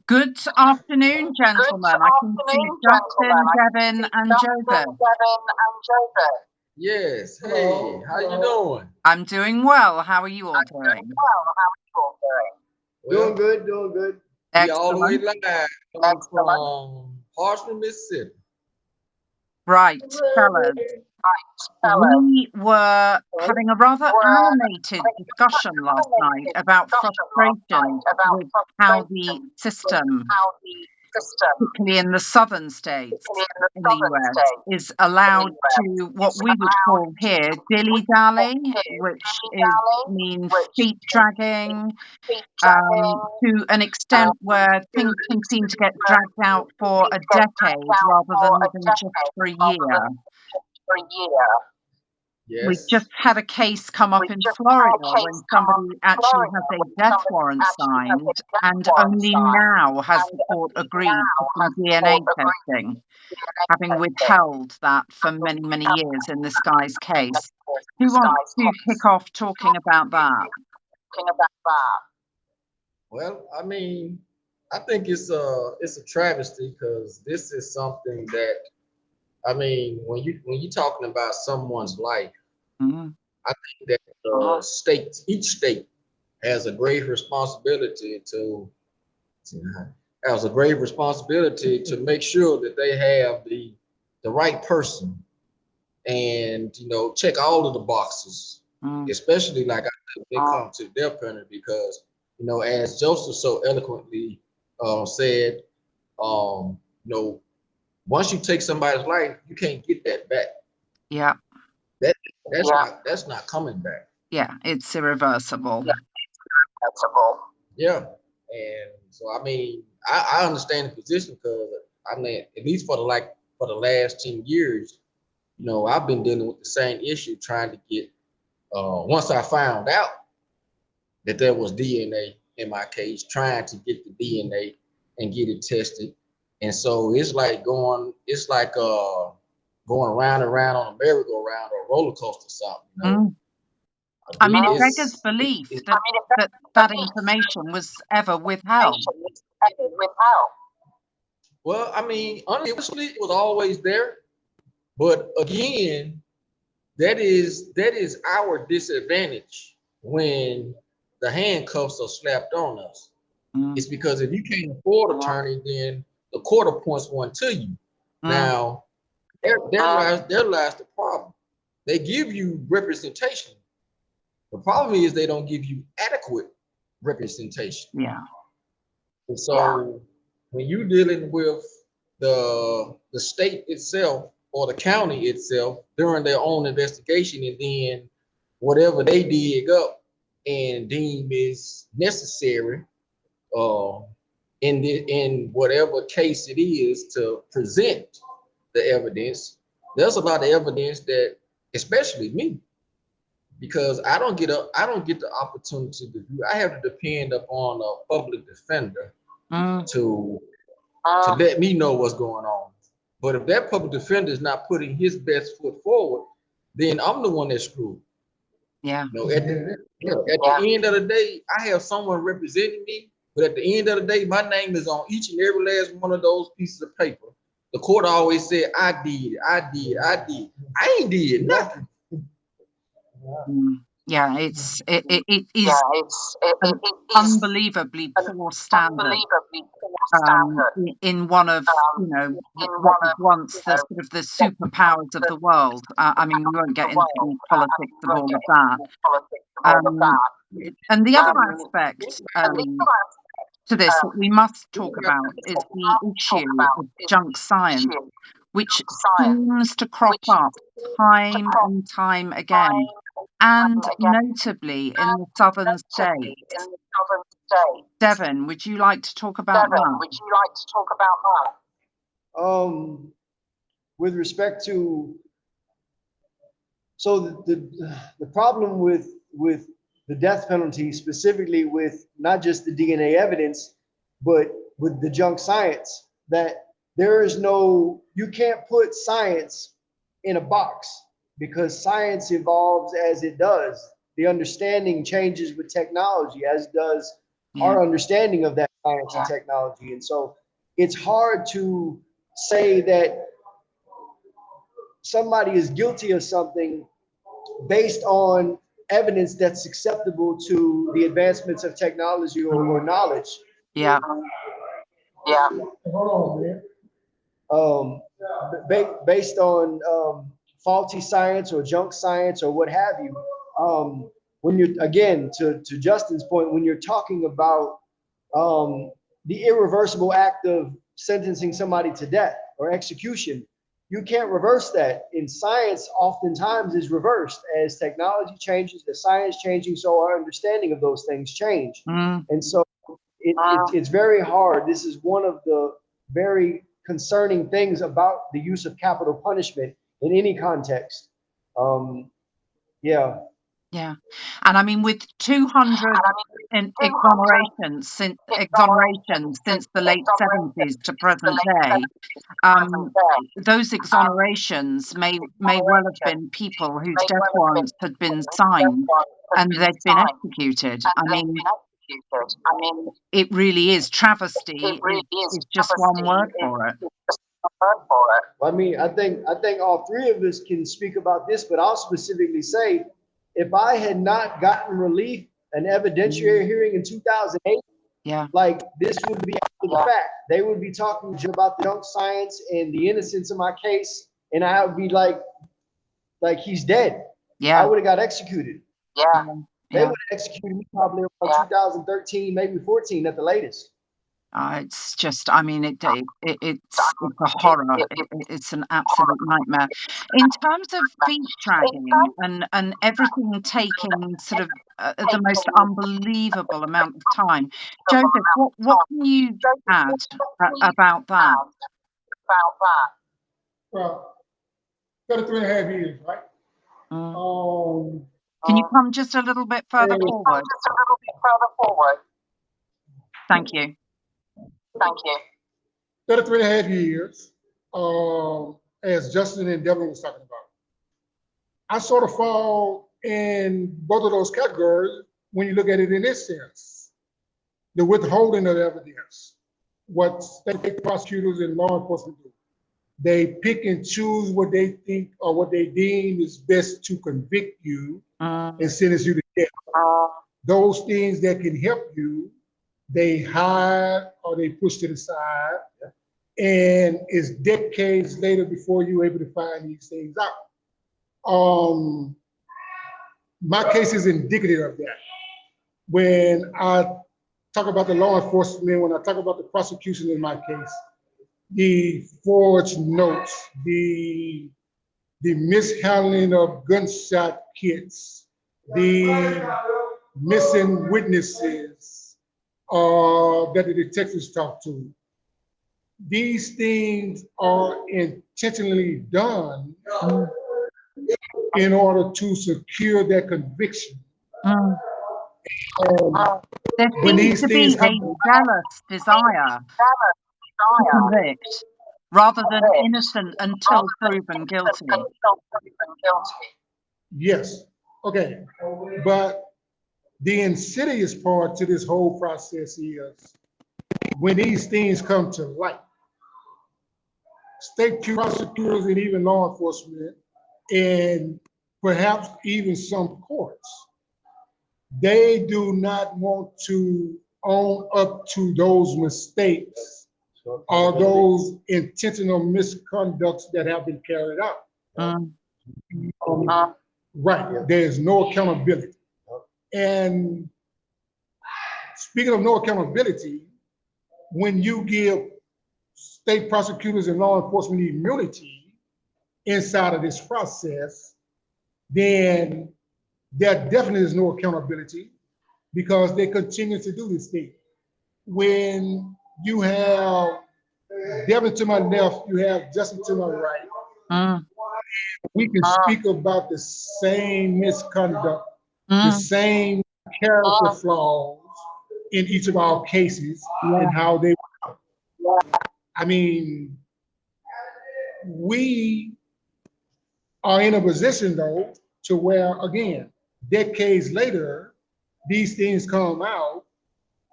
Good afternoon, gentlemen. I can see Justin, Devin, and Joseph. Yes. Hey, how you doing? I'm doing well. How are you all doing? Well, Doing good, doing good. we all the way Excellent. live coming from Harshman, Mississippi. Right, fellas. We were having a rather animated discussion last night about frustrations with how the system, particularly in the southern states in the US, is allowed to what we would call here dilly-dally, which means feet dragging, to an extent where things can seem to get dragged out for a decade rather than even just for a year. We just Yes. had a case come up in Florida when somebody actually has a death warrant signed, and only now has the court agreed to some DNA testing, having withheld that for many, many years in this guy's case. Who wants to kick off talking about that? Well, I think it's a travesty because this is something that when you're talking about someone's life, Mm, I think that each state has a grave responsibility to make sure that they have the right person and check all of the boxes, mm. especially like I said, when it comes to death penalty, because as Joseph so eloquently said, um, you know, once you take somebody's life, you can't get that back. Yeah, That that's not coming back. yeah, it's irreversible. Yeah, and so I understand the position because at least for the last 10 years, I've been dealing with the same issue, trying to get. Once I found out that there was DNA in my case, trying to get the DNA and get it tested, and so it's like going round and round on a merry-go-round or a roller coaster, something. Mm. I mean, it beggars It's belief it, that information was ever withheld. well, honestly, it was always there, but again, that is our disadvantage when the handcuffs are slapped on us. Mm, It's because if you can't afford attorney, then the court appoints one to you. mm, Now, there lies the problem. They give you representation. The problem is they don't give you adequate representation. yeah. And so when you're dealing with the state itself or the county itself during their own investigation, and then whatever they dig up and deem is necessary, uh, in whatever case it is to present the evidence, there's a lot of evidence that, especially me, because I don't get the opportunity to do. I have to depend upon a public defender Mm, to let me know what's going on. But if that public defender is not putting his best foot forward, then I'm the one that's screwed. yeah. At the end of the day, I have someone representing me, but at the end of the day, my name is on each and every last one of those pieces of paper. The court always said, I did, I did, I did. I ain't did nothing. Mm. Yeah, it is an unbelievably poor standard in one of what was once the sort of the superpowers of the world. I mean, we won't get into the politics of all of that. And the other aspect to this that we must talk about is the issue of junk science, which seems to crop up time and time again, and notably in the southern states. Devin, would you like to talk about that? Um, with respect to the problem with the death penalty, specifically with not just the DNA evidence, but with the junk science, that there is no, you can't put science in a box because science evolves as it does. The understanding changes with technology, as does Yeah. our understanding of that science and technology. And so it's hard to say that somebody is guilty of something based on evidence that's acceptable to the advancements of technology or knowledge. Yeah. Hold on, man. Based on faulty science or junk science or what have you. When you're, again, to Justin's point, when you're talking about the irreversible act of sentencing somebody to death or execution, you can't reverse that. In science, oftentimes is reversed. As technology changes, the science changing, so our understanding of those things change. And so it's very hard. This is one of the very concerning things about the use of capital punishment in any context. Yeah. Yeah. And I mean, with 200 exonerations since the late 70s to present day, those exonerations may well have been people whose death warrants had been signed and they'd been executed. I mean, it really is travesty is just one word for it. I mean, I think all three of us can speak about this, but I'll specifically say, if I had not gotten relief, an evidentiary hearing in 2008, Yeah. like this would be after the fact. They would be talking about the junk science and the innocence of my case, and I would be like he's dead. Yeah. I would have got executed. They Yeah. would have executed me probably around 2013, maybe 14 at the latest. It's just, I mean, it's a horror. It's an absolute nightmare. In terms of feet dragging and everything taking sort of the most unbelievable amount of time, Joesph, what can you add about that? Well, 33.5 years, right? Can you come just a little bit further forward? Thank you. 33.5 years, as Justin and Devin was talking about. I sort of fall in both of those categories when you look at it in this sense. The withholding of evidence, what state prosecutors and law enforcement do. They pick and choose what they think or what they deem is best to convict you and sentence you to death. Those things that can help you, they hide or they push to the side. And it's decades later before you're able to find these things out. My case is indicative of that. When I talk about the law enforcement, when I talk about the prosecution in my case, the forged notes, the mishandling of gunshot kits, the missing witnesses that the detectives talked to. These things are intentionally done in order to secure their conviction. There seems to be a zealous desire to convict rather than innocent until proven guilty. Yes. Okay. But the insidious part to this whole process is when these things come to light, state prosecutors and even law enforcement, and perhaps even some courts, they do not want to own up to those mistakes or those intentional misconducts that have been carried out. Right, there's no accountability. And speaking of no accountability, when you give state prosecutors and law enforcement immunity inside of this process, then there definitely is no accountability because they continue to do this thing. When you have Devin to my left, you have Justin to my right. We can speak about the same misconduct, the same character flaws in each of our cases and how they were. I mean, we are in a position though to where, again, decades later, these things come out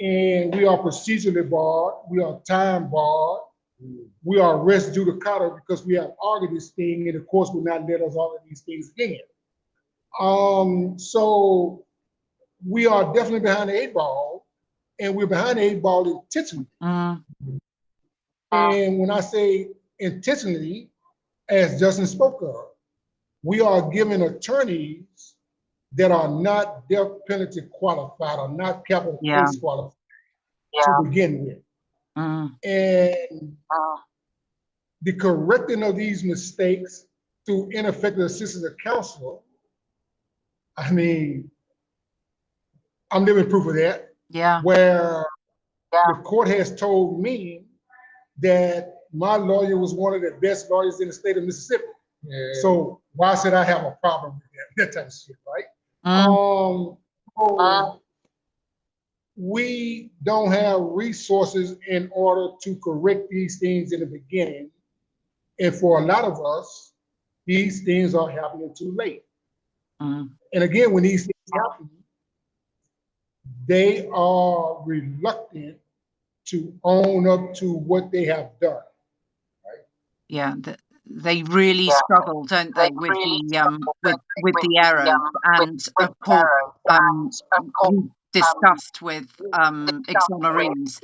and we are procedurally barred, we are time barred, we are res judicata because we have argued this thing, and the courts will not let us argue these things again. So we are definitely behind the eight ball, and we're behind the eight ball intentionally. Mm. And when I say intentionally, as Justin spoke of, we are giving attorneys that are not death penalty qualified or not capital Yeah. case qualified to begin with. Mm. And the correcting of these mistakes through ineffective assistance of counsel, I mean, I'm living proof of that. Yeah. Where the court has told me that my lawyer was one of the best lawyers in the state of Mississippi. Yeah. So why should I have a problem with that type of shit, right? Mm. So we don't have resources in order to correct these things in the beginning. And for a lot of us, these things are happening too late. Mm. And again, when these things happen, they are reluctant to own up to what they have done. Yeah, they really struggle, don't they, with the errors, and of course, we discussed with exonerees,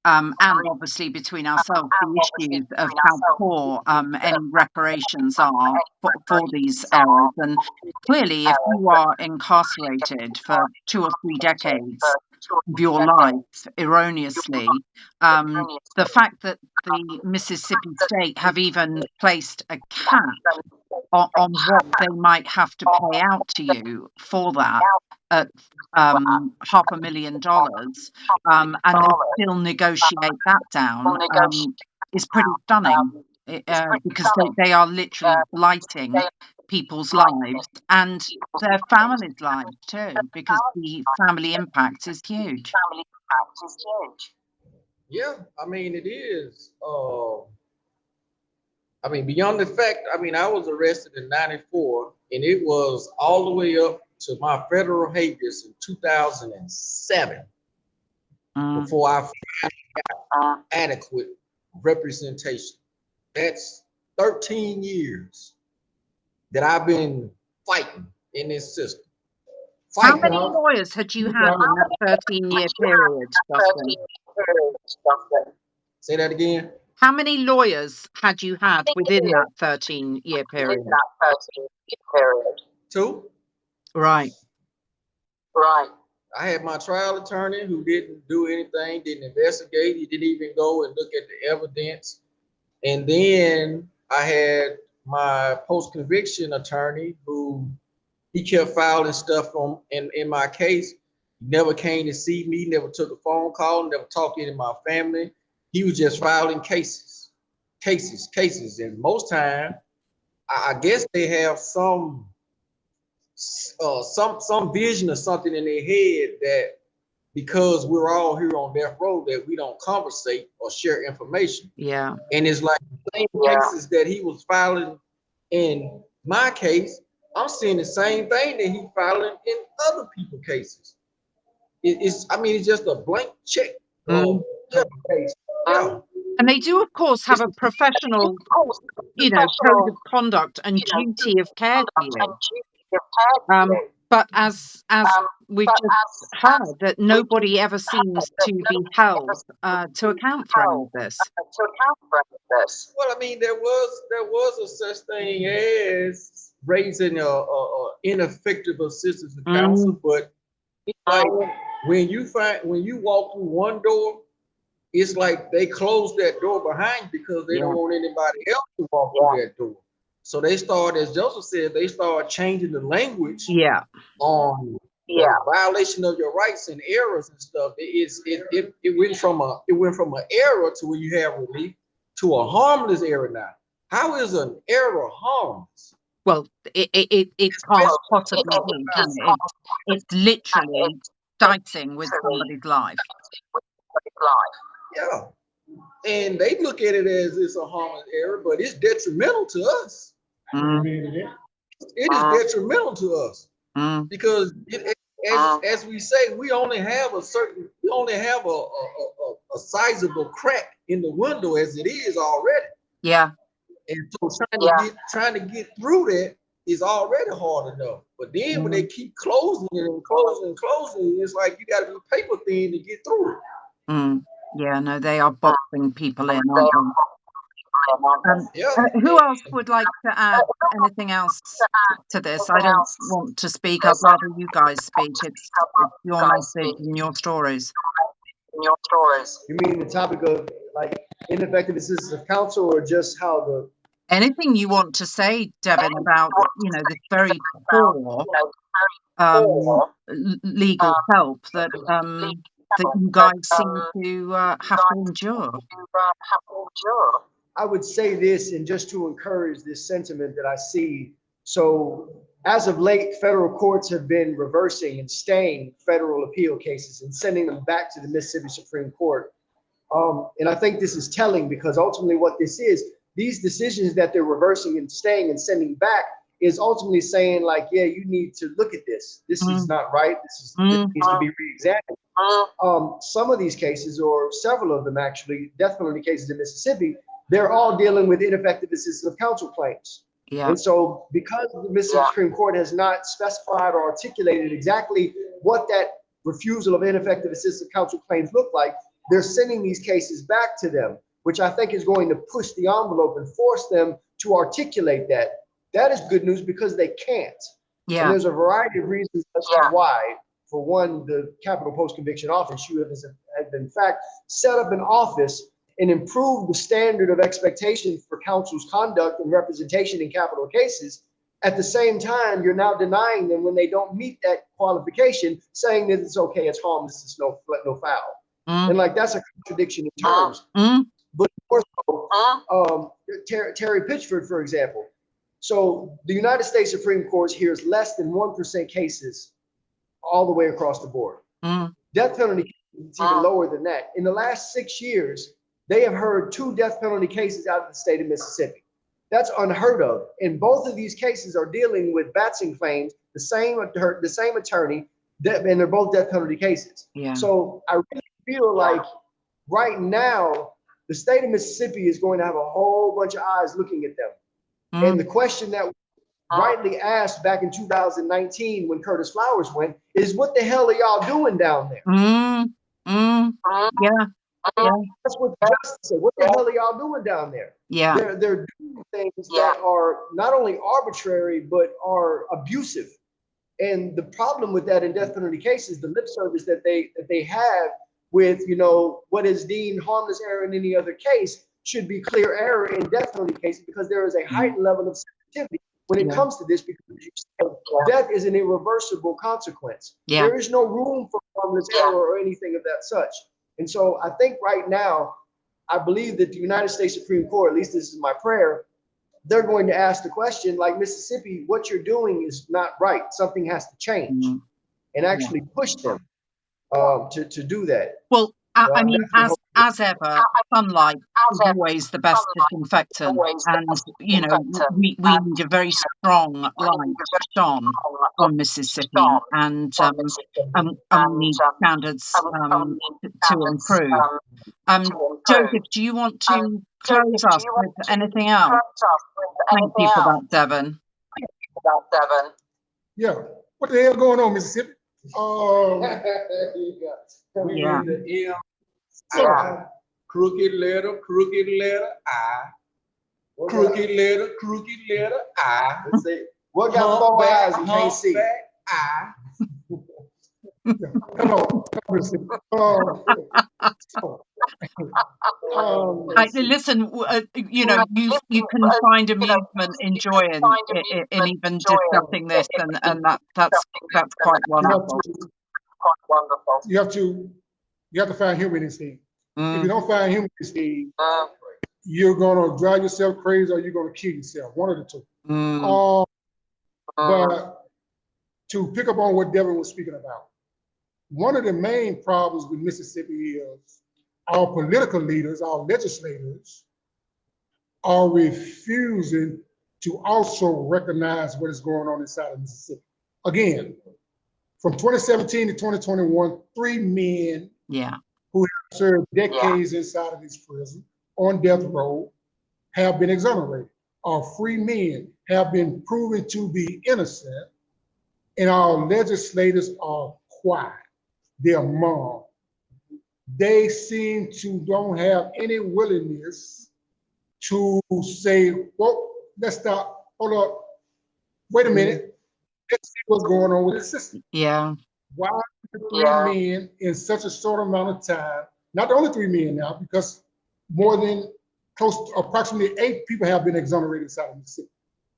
and obviously between ourselves, the issues of how poor any reparations are for these errors. And clearly, if you are incarcerated for 2 or 3 decades of your life erroneously, the fact that the Mississippi state have even placed a cap on what they might have to pay out to you for that at $500,000, and they still negotiate that down, is pretty stunning, because they are literally blighting people's lives and their families' lives too, because the family impact is huge. Yeah, I mean it is. I mean, beyond the fact, I mean, I was arrested in '94, and it was all the way up to my federal habeas in 2007 before I found adequate representation. That's 13 years that I've been fighting in this system. How Fighting. many lawyers had you had in that 13-year period, Justin? Say that again. How many lawyers had you had within that 13-year period? 2. Right. I had my trial attorney who didn't do anything, didn't investigate. He didn't even go and look at the evidence. And then I had my post-conviction attorney who he kept filing stuff on in my case. He never came to see me, never took a phone call, never talked to any of my family. He was just filing cases. And most time, I guess they have some vision or something in their head that because we're all here on death row that we don't conversate or share information. Yeah. And it's like the same cases that he was filing in my case, I'm seeing the same thing that he filing in other people's cases. It's just a blank check. Case. Yeah. And they do, of course, have a professional, code of conduct and duty of care to you. But as we've just heard, that nobody ever seems to be held to account for any of this. Well, I mean, there was a such thing as raising a ineffective assistance of counsel, but it's like when you walk through one door, it's like they close that door behind you because they don't want anybody else to walk through that door. So they start, as Joseph said, they start changing the language on violation of your rights and errors and stuff. It went from an error to where you have relief to a harmless error now. How is an error harmless? Well, it can't possibly be, can it? It's literally dicing with somebody's life. Yeah. And they look at it as it's a harmless error, but it's detrimental to us. It is detrimental to us because as we say, we only have a sizable crack in the window as it is already. Yeah. And so trying to get through that is already hard enough. But then when they keep closing it and closing and closing, it's like you got to be paper thin to get through it. Yeah, no, they are boxing people in, aren't they? Who else would like to add anything else to this? I don't want to speak. I'd rather you guys speak. It's your message and your stories. You mean the topic of like ineffective assistance of counsel, or just how the Anything you want to say, Devin, about this very poor legal help that you guys seem to have to endure? I would say this, and just to encourage this sentiment that I see. So as of late, federal courts have been reversing and staying federal appeal cases and sending them back to the Mississippi Supreme Court. And I think this is telling, because ultimately what this is, these decisions that they're reversing and staying and sending back is ultimately saying like, yeah, you need to look at this. This is not right. This needs to be re-examined. Some of these cases, or several of them actually, death penalty cases in Mississippi, they're all dealing with ineffective assistance of counsel claims. Yeah. And so because the Mississippi Supreme Court has not specified or articulated exactly what that refusal of ineffective assistance of counsel claims look like, they're sending these cases back to them, which I think is going to push the envelope and force them to articulate that. That is good news, because they can't. Yeah. And there's a variety of reasons as to why. For one, the Capital Post-Conviction Office, you have in fact set up an office and improved the standard of expectation for counsel's conduct and representation in capital cases. At the same time, you're now denying them when they don't meet that qualification, saying that it's okay, it's harmless, it's no foul. And like, that's a contradiction in terms. But more so, Terry Pitchford, for example. So the United States Supreme Court hears less than 1% cases all the way across the board. Death penalty is even lower than that. In the last 6 years, they have heard 2 death penalty cases out of the state of Mississippi. That's unheard of. And both of these cases are dealing with Batson claims, the same attorney, and they're both death penalty cases. Yeah. So I really feel like right now, the state of Mississippi is going to have a whole bunch of eyes looking at them. And the question that was rightly asked back in 2019 when Curtis Flowers went is, what the hell are y'all doing down there? Yeah. That's what the justice said. What the hell are y'all doing down there? Yeah. They're doing things that are not only arbitrary, but are abusive. And the problem with that in death penalty cases, the lip service that they have with, what is deemed harmless error in any other case should be clear error in death penalty cases, because there is a heightened level of sensitivity when it comes to this, because death is an irreversible consequence. Yeah. There is no room for harmless error or anything of that such. And so I think right now, I believe that the United States Supreme Court, at least this is my prayer, they're going to ask the question, like, Mississippi, what you're doing is not right. Something has to change, and actually push them to do that. Well, I mean, as ever, sunlight is always the best disinfectant, and we need a very strong light shone on Mississippi, and we need standards to improve. Joesph, do you want to close us with anything else? Thank you for that, Devin. Yeah. What the hell going on, Mississippi? We need the M, crooked letter, I. Crooked letter, I. Let's see. What got 4 eyes and can't see? I. Come on, Mississippi. Listen, you can find amusement in joy in even discussing this, and that's quite wonderful. You have to find humor in this thing. If you don't find humor in this thing, you're gonna drive yourself crazy, or you're gonna kill yourself. One of the two. But to pick up on what Devin was speaking about, one of the main problems with Mississippi is our political leaders, our legislators, are refusing to also recognize what is going on inside of Mississippi. Again, from 2017 to 2021, 3 men Yeah. who have served decades inside of this prison on death row have been exonerated. Our free men have been proven to be innocent, and our legislators are quiet. They're mum. They seem to don't have any willingness to say, well, let's stop, hold up, wait a minute, let's see what's going on with the system. Yeah. Why are the 3 men in such a short amount of time? Not the only 3 men now, because more than close to approximately 8 people have been exonerated inside of the city.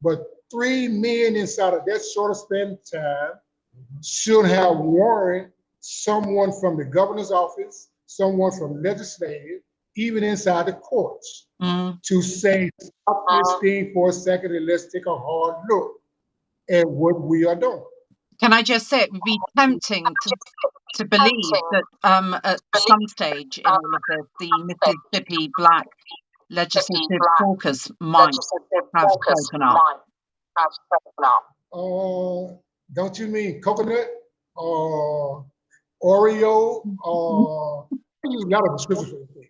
But 3 men inside of that short span of time should have warned someone from the governor's office, someone from legislative, even inside the courts, to say, stop this thing for a second and let's take a hard look at what we are doing. Can I just say it would be tempting to believe that at some stage in all of this, the Mississippi Black Legislative Caucus might have spoken up. Don't you mean coconut or Oreo or use a lot of descriptions for the thing.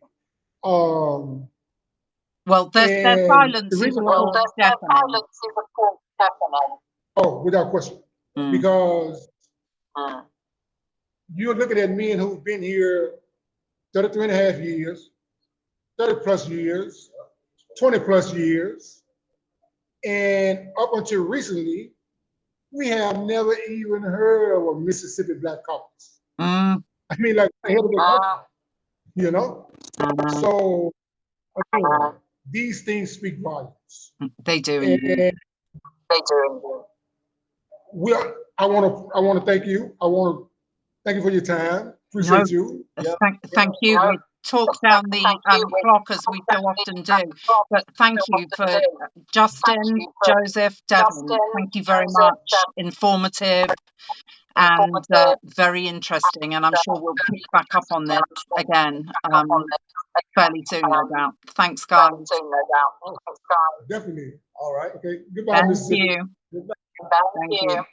Well, their and silence the is reason of why course deafening. oh, without question, because you're looking at men who've been here 33 and a half years, 30 plus years, 20 plus years, and up until recently, we have never even heard of a Mississippi Black Caucus. I mean, like, ahead of the country, you know? So, again, these things speak volumes. They do indeed. I want to thank you. I want to thank you for your time. Appreciate you. Thank you. We talk down the clock as we so often do, but thank you for Justin, Joesph, Devin. Thank you very much. Informative and very interesting, and I'm sure we'll pick back up on this again fairly soon, no doubt. Thanks, guys. Definitely. All right. Okay. Goodbye, Thank Mississippi. you. Goodbye. Thank you.